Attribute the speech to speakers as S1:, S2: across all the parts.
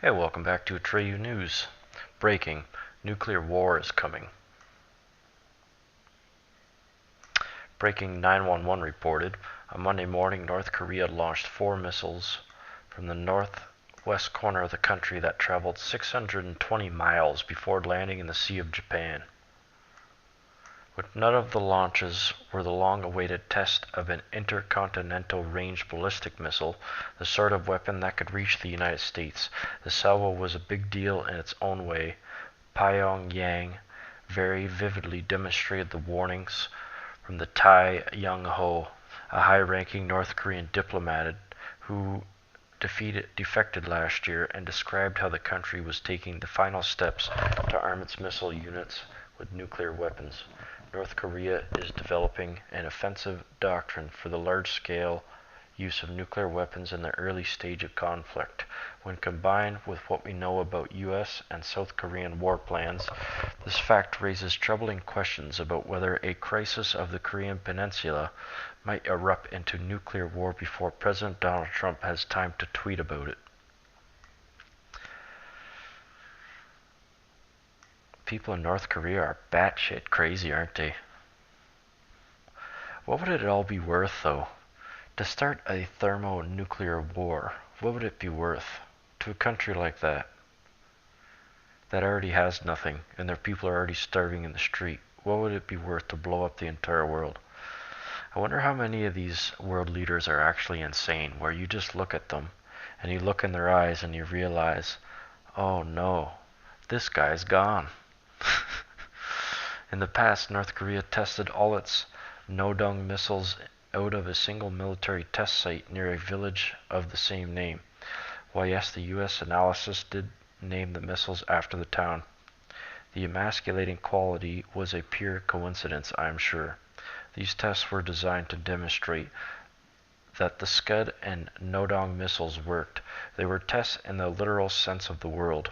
S1: Hey, welcome back to Atreyu News. Breaking: nuclear war is coming. Breaking 911 reported, on Monday morning North Korea launched 4 missiles from the northwest corner of the country that traveled 620 miles before landing in the Sea of Japan. But none of the launches were the long-awaited test of an intercontinental range ballistic missile, the sort of weapon that could reach the United States. The salvo was a big deal in its own way. Pyongyang very vividly demonstrated the warnings from the Tai Young-ho, a high-ranking North Korean diplomat who defected last year, and described how the country was taking the final steps to arm its missile units with nuclear weapons. North Korea is developing an offensive doctrine for the large-scale use of nuclear weapons in the early stage of conflict. When combined with what we know about U.S. and South Korean war plans, this fact raises troubling questions about whether a crisis of the Korean Peninsula might erupt into nuclear war before President Donald Trump has time to tweet about it. People in North Korea are batshit crazy, aren't they? What would it all be worth, though? To start a thermonuclear war, what would it be worth to a country like that already has nothing, and their people are already starving in the street? What would it be worth to blow up the entire world? I wonder how many of these world leaders are actually insane, where you just look at them, and you look in their eyes and you realize, oh no, this guy's gone. In the past, North Korea tested all its Nodong missiles out of a single military test site near a village of the same name. While yes, the U.S. analysis did name the missiles after the town. The emasculating quality was a pure coincidence, I am sure. These tests were designed to demonstrate that the Scud and Nodong missiles worked. They were tests in the literal sense of the word.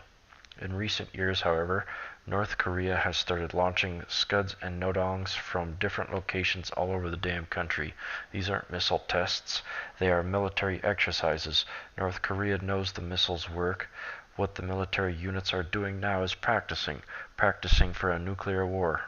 S1: In recent years, however, North Korea has started launching Scuds and Nodongs from different locations all over the damn country. These aren't missile tests, they are military exercises. North Korea knows the missiles work. What the military units are doing now is practicing for a nuclear war.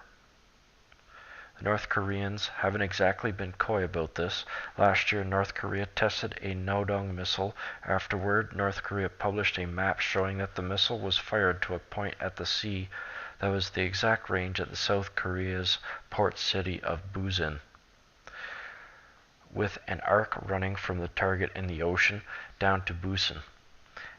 S1: The North Koreans haven't exactly been coy about this. Last year, North Korea tested a Nodong missile. Afterward, North Korea published a map showing that the missile was fired to a point at the sea that was the exact range at the South Korea's port city of Busan, with an arc running from the target in the ocean down to Busan.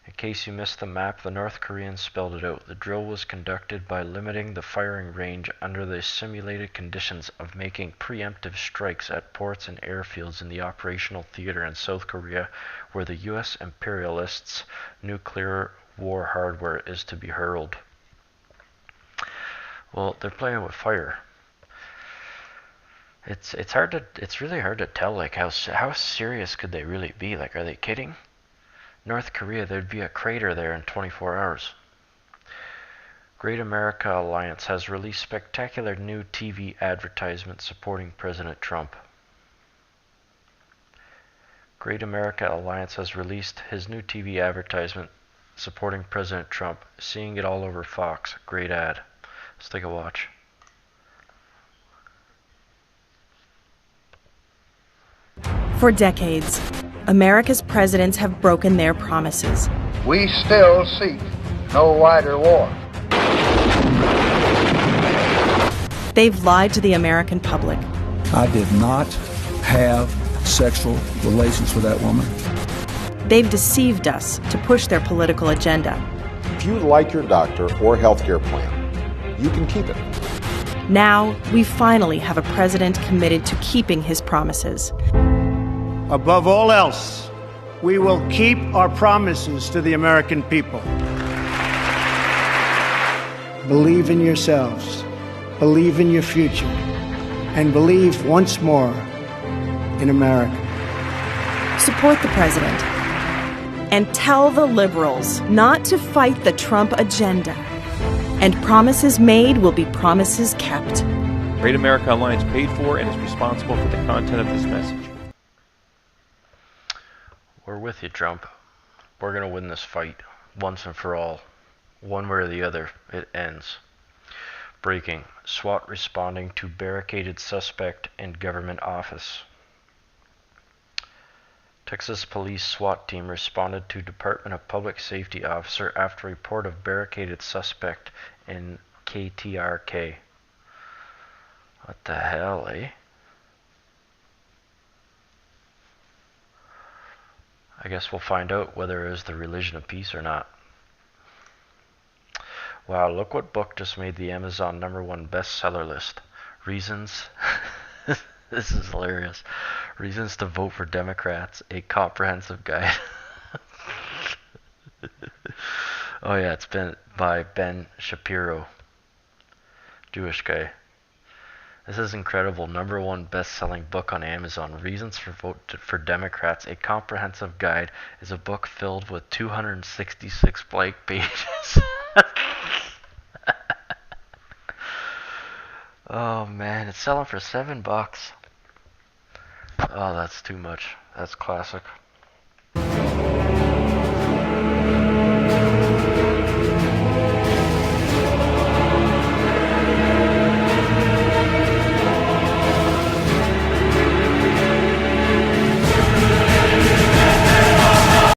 S1: In case you missed the map, the North Koreans spelled it out. The drill was conducted by limiting the firing range under the simulated conditions of making preemptive strikes at ports and airfields in the operational theater in South Korea, where the U.S. imperialists' nuclear war hardware is to be hurled. Well, they're playing with fire. It's really hard to tell, like, how serious could they really be? Like, are they kidding? North Korea, there'd be a crater there in 24 hours. Great America Alliance has released spectacular new TV advertisement supporting President Trump. Great America Alliance has released his new TV advertisement supporting President Trump. Seeing it all over Fox. Great ad. Let's take a watch.
S2: For decades, America's presidents have broken their promises.
S3: We still seek no wider war.
S2: They've lied to the American public.
S4: I did not have sexual relations with that woman.
S2: They've deceived us to push their political agenda.
S5: If you like your doctor or healthcare plan, you can keep it.
S2: Now, we finally have a president committed to keeping his promises.
S6: Above all else, we will keep our promises to the American people. Believe in yourselves, believe in your future, and believe once more in America.
S2: Support the president and tell the liberals not to fight the Trump agenda. And promises made will be promises kept.
S7: Great America Alliance paid for and is responsible for the content of this message.
S1: We're with you, Trump. We're going to win this fight. once and for all. One way or the other, it ends. Breaking. SWAT responding to barricaded suspect in government office. Texas Police SWAT team responded to Department of Public Safety officer after report of barricaded suspect in KTRK. What the hell, eh? I guess we'll find out whether it is the religion of peace or not. Wow, look what book just made the Amazon #1 bestseller list. Reasons. This is hilarious. Reasons to Vote for Democrats, a comprehensive guide. Oh yeah, it's been by Ben Shapiro. Jewish guy. This is incredible. #1 best-selling book on Amazon. Reasons for Vote for Democrats, a comprehensive guide, is a book filled with 266 blank pages. Oh man, it's selling for $7. Oh, that's too much. That's classic.